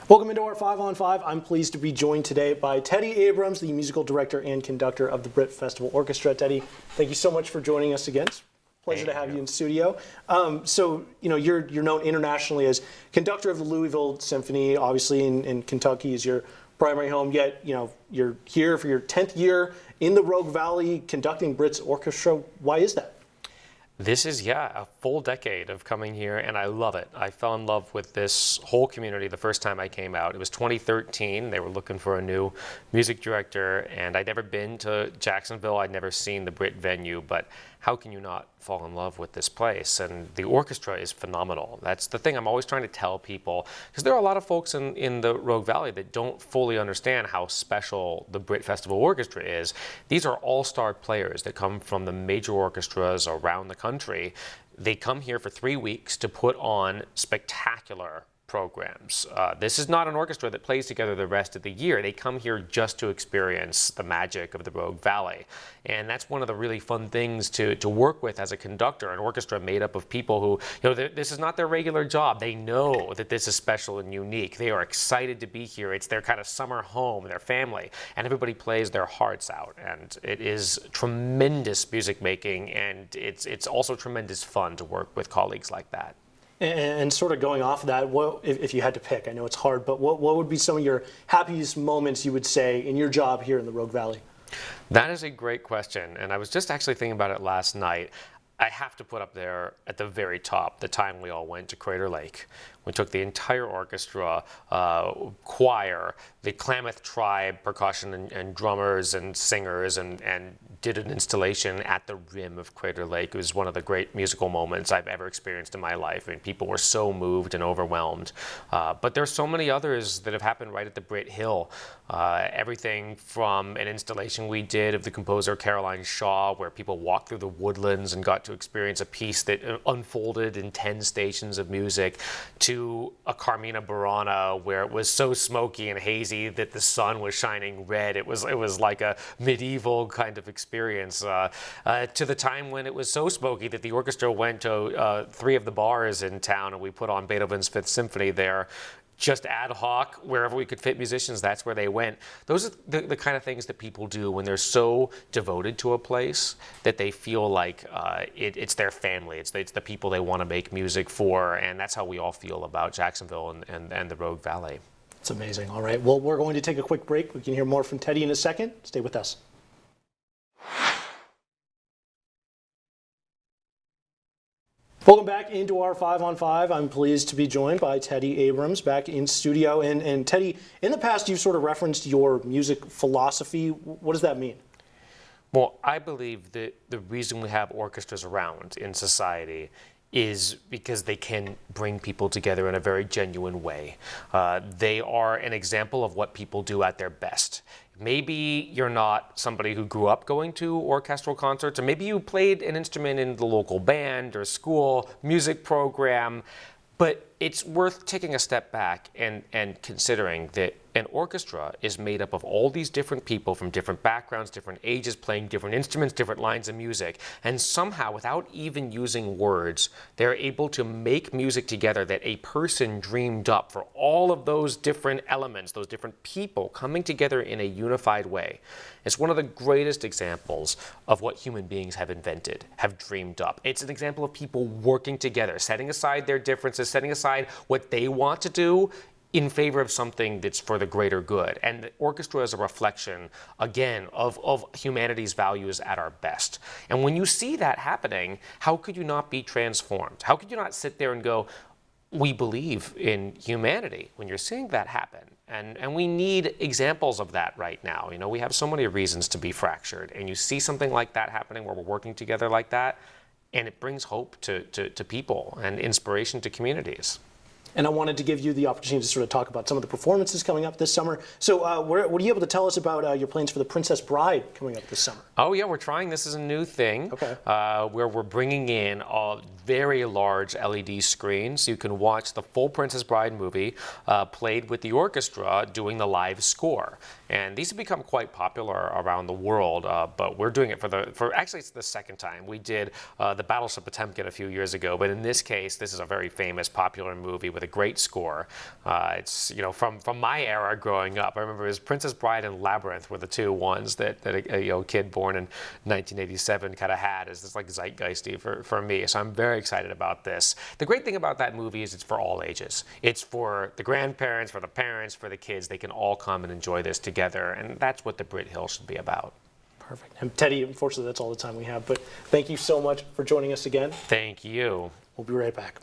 Welcome into our 5 on 5. I'm pleased to be joined today by Teddy Abrams, the musical director and conductor of the Brit Festival Orchestra. Teddy, thank you so much for joining us again. It's a pleasure to have you in studio. You're known internationally as conductor of the Louisville Symphony, obviously in Kentucky is your primary home, yet you're here for your 10th year in the Rogue Valley conducting Brit's orchestra. Why is that? This is, a full decade of coming here, and I love it. I fell in love with this whole community the first time I came out. It was 2013. They were looking for a new music director, and I'd never been to Jacksonville. I'd never seen the Brit venue, but how can you not fall in love with this place? And the orchestra is phenomenal. That's the thing I'm always trying to tell people, because there are a lot of folks in the Rogue Valley that don't fully understand how special the Brit Festival Orchestra is. These are all-star players that come from the major orchestras around the country. They come here for 3 weeks to put on spectacular programs. This is not an orchestra that plays together the rest of the year. They come here just to experience the magic of the Rogue Valley. And that's one of the really fun things to work with as a conductor, an orchestra made up of people who, this is not their regular job. They know that this is special and unique. They are excited to be here. It's their kind of summer home, their family, and everybody plays their hearts out. And it is tremendous music making, and it's also tremendous fun to work with colleagues like that. And sort of going off of that, if you had to pick, I know it's hard, but what would be some of your happiest moments you would say in your job here in the Rogue Valley? That is a great question, and I was just actually thinking about it last night. I have to put up there at the very top the time we all went to Crater Lake. We took the entire orchestra, choir, the Klamath tribe, percussion and drummers and singers, and did an installation at the rim of Crater Lake. It was one of the great musical moments I've ever experienced in my life. I mean, people were so moved and overwhelmed. But there's so many others that have happened right at the Brit Hill. Everything from an installation we did of the composer Caroline Shaw, where people walked through the woodlands and got to experience a piece that unfolded in 10 stations of music, to a Carmina Burana, where it was so smoky and hazy that the sun was shining red. It was like a medieval kind of experience, to the time when it was so smoky that the orchestra went to 3 of the bars in town, and we put on Beethoven's Fifth Symphony there. Just ad hoc, wherever we could fit musicians, that's where they went. Those are the kind of things that people do when they're so devoted to a place that they feel like it's their family, it's the people they want to make music for, and that's how we all feel about Jacksonville and the Rogue Valley. It's amazing. All right, well, we're going to take a quick break. We can hear more from Teddy in a second. Stay with us. Welcome back into our 5 on 5. I'm pleased to be joined by Teddy Abrams back in studio. And Teddy, in the past, you've sort of referenced your music philosophy. What does that mean? Well, I believe that the reason we have orchestras around in society is because they can bring people together in a very genuine way. They are an example of what people do at their best. Maybe you're not somebody who grew up going to orchestral concerts, or maybe you played an instrument in the local band or school music program, but it's worth taking a step back and considering that an orchestra is made up of all these different people from different backgrounds, different ages, playing different instruments, different lines of music. And somehow, without even using words, they're able to make music together that a person dreamed up for all of those different elements, those different people coming together in a unified way. It's one of the greatest examples of what human beings have invented, have dreamed up. It's an example of people working together, setting aside their differences, setting aside what they want to do in favor of something that's for the greater good. And the orchestra is a reflection, again, of humanity's values at our best. And when you see that happening, how could you not be transformed? How could you not sit there and go, we believe in humanity, when you're seeing that happen? And we need examples of that right now. We have so many reasons to be fractured, and you see something like that happening where we're working together like that, and it brings hope to people and inspiration to communities. And I wanted to give you the opportunity to sort of talk about some of the performances coming up this summer. So what are you able to tell us about your plans for the Princess Bride coming up this summer? Oh yeah, we're trying. This is a new thing. Okay. Where we're bringing in a very large LED screen so you can watch the full Princess Bride movie played with the orchestra doing the live score. And these have become quite popular around the world, but we're doing it actually it's the second time. We did the Battleship Potemkin a few years ago, but in this case, this is a very famous, popular movie with a great score. It's, from my era growing up. I remember it was Princess Bride and Labyrinth were the two ones that a kid born in 1987 kind of had as this like zeitgeisty for me. So I'm very excited about this. The great thing about that movie is it's for all ages. It's for the grandparents, for the parents, for the kids. They can all come and enjoy this together, and that's what the Brit Hill should be about. Perfect. And Teddy, unfortunately, that's all the time we have, but thank you so much for joining us again. Thank you. We'll be right back.